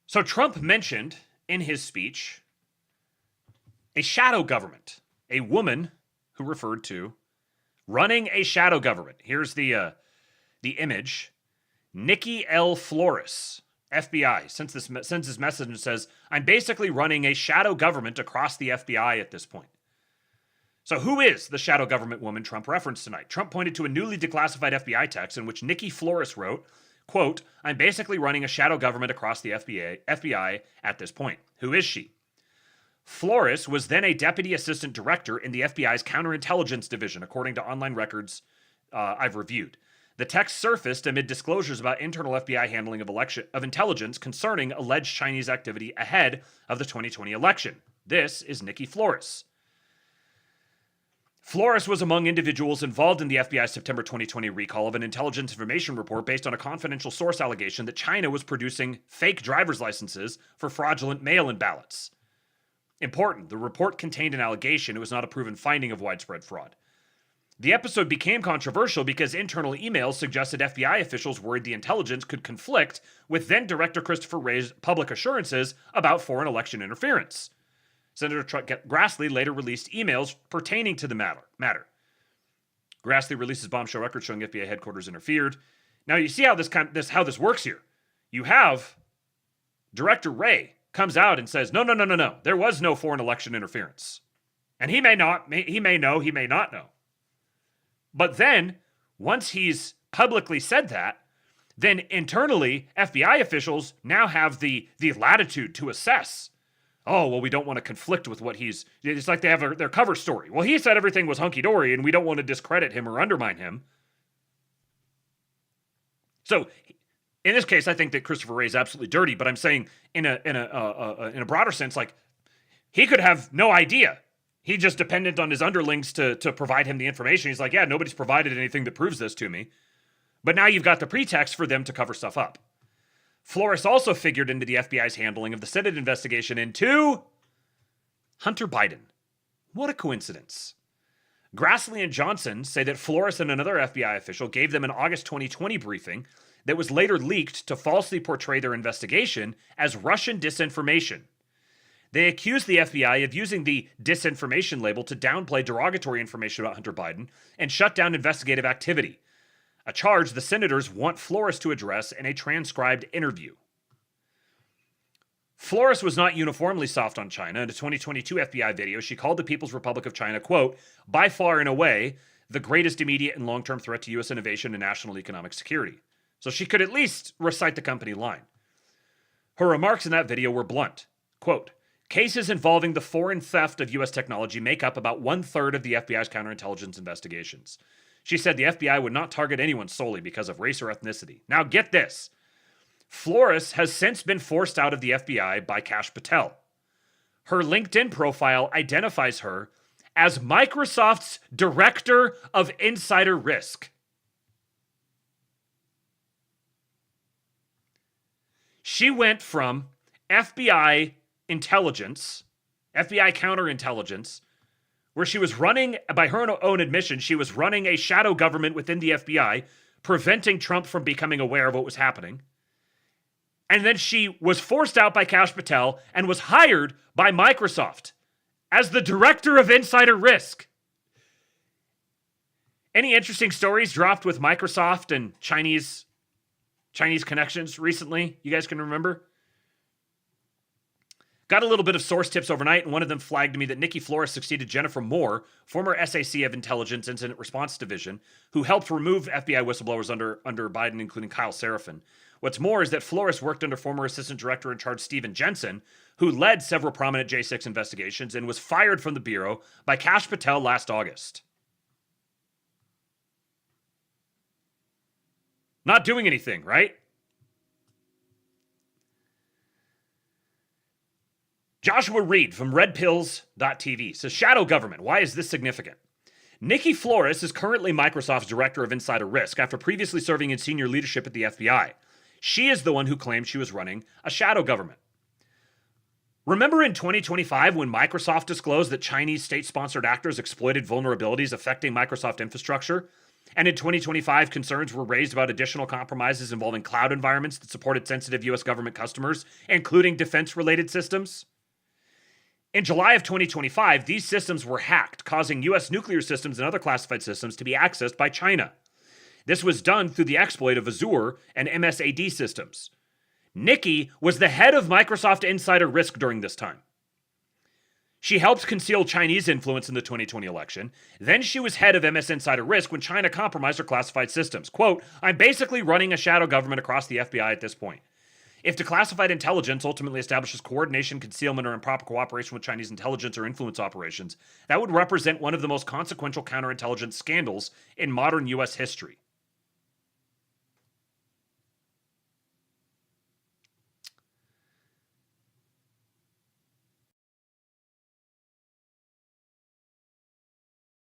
So Trump mentioned in his speech a shadow government, a woman who referred to running a shadow government. Here's the image. Nikki L. Flores, FBI, sends this message and says, "I'm basically running a shadow government across the FBI at this point." So who is the shadow government woman Trump referenced tonight? Trump pointed to a newly declassified FBI text in which Nikki Flores wrote, quote, "I'm basically running a shadow government across the FBI at this point." Who is she? Flores was then a deputy assistant director in the FBI's counterintelligence division, according to online records I've reviewed. The text surfaced amid disclosures about internal FBI handling of intelligence concerning alleged Chinese activity ahead of the 2020 election. This is Nikki Flores. Flores was among individuals involved in the FBI's September 2020 recall of an intelligence information report based on a confidential source allegation that China was producing fake driver's licenses for fraudulent mail-in ballots. Important, the report contained an allegation. It was not a proven finding of widespread fraud. The episode became controversial because internal emails suggested FBI officials worried the intelligence could conflict with then-Director Christopher Wray's public assurances about foreign election interference. Senator Chuck Grassley later released emails pertaining to the matter. Grassley releases bombshell records showing FBI headquarters interfered. Now you see how this works here. You have Director Wray comes out and says, no, there was no foreign election interference. And he may know, he may not know. But then, once he's publicly said that, then internally, FBI officials now have the latitude to assess. Oh, well, we don't want to conflict with what it's like they have their cover story. Well, he said everything was hunky-dory, and we don't want to discredit him or undermine him. So, in this case, I think that Christopher Wray is absolutely dirty, but I'm saying in a broader sense, like, he could have no idea. He just dependent on his underlings to provide him the information. He's like, yeah, nobody's provided anything that proves this to me. But now you've got the pretext for them to cover stuff up. Flores also figured into the FBI's handling of the Senate investigation into Hunter Biden. What a coincidence. Grassley and Johnson say that Flores and another FBI official gave them an August 2020 briefing that was later leaked to falsely portray their investigation as Russian disinformation. They accused the FBI of using the disinformation label to downplay derogatory information about Hunter Biden and shut down investigative activity, a charge the senators want Flores to address in a transcribed interview. Flores was not uniformly soft on China. In a 2022 FBI video, she called the People's Republic of China, quote, "by far and away, the greatest immediate and long-term threat to U.S. innovation and national economic security." So she could at least recite the company line. Her remarks in that video were blunt. Quote, "Cases involving the foreign theft of U.S. technology make up about 1/3 of the FBI's counterintelligence investigations." She said the FBI would not target anyone solely because of race or ethnicity. Now get this. Flores has since been forced out of the FBI by Kash Patel. Her LinkedIn profile identifies her as Microsoft's Director of Insider Risk. She went from FBI intelligence, FBI counterintelligence, where she was running, by her own admission, she was running a shadow government within the FBI, preventing Trump from becoming aware of what was happening. And then she was forced out by Kash Patel and was hired by Microsoft as the Director of Insider Risk. Any interesting stories dropped with Microsoft and Chinese connections recently? You guys can remember? Got a little bit of source tips overnight, and one of them flagged to me that Nikki Flores succeeded Jennifer Moore, former SAC of Intelligence Incident Response Division, who helped remove FBI whistleblowers under Biden, including Kyle Seraphin. What's more is that Flores worked under former Assistant Director in Charge Stephen Jensen, who led several prominent J6 investigations and was fired from the Bureau by Kash Patel last August. Not doing anything, right? Joshua Reed from redpills.tv says, shadow government, why is this significant? Nikki Flores is currently Microsoft's Director of Insider Risk after previously serving in senior leadership at the FBI. She is the one who claimed she was running a shadow government. Remember in 2025 when Microsoft disclosed that Chinese state-sponsored actors exploited vulnerabilities affecting Microsoft infrastructure? And in 2025, concerns were raised about additional compromises involving cloud environments that supported sensitive U.S. government customers, including defense-related systems. In July of 2025, these systems were hacked, causing U.S. nuclear systems and other classified systems to be accessed by China. This was done through the exploit of Azure and MSAD systems. Nikki was the head of Microsoft Insider Risk during this time. She helped conceal Chinese influence in the 2020 election. Then she was head of MS Insider Risk when China compromised her classified systems. Quote, "I'm basically running a shadow government across the FBI at this point. If declassified intelligence ultimately establishes coordination, concealment, or improper cooperation with Chinese intelligence or influence operations, that would represent one of the most consequential counterintelligence scandals in modern U.S. history."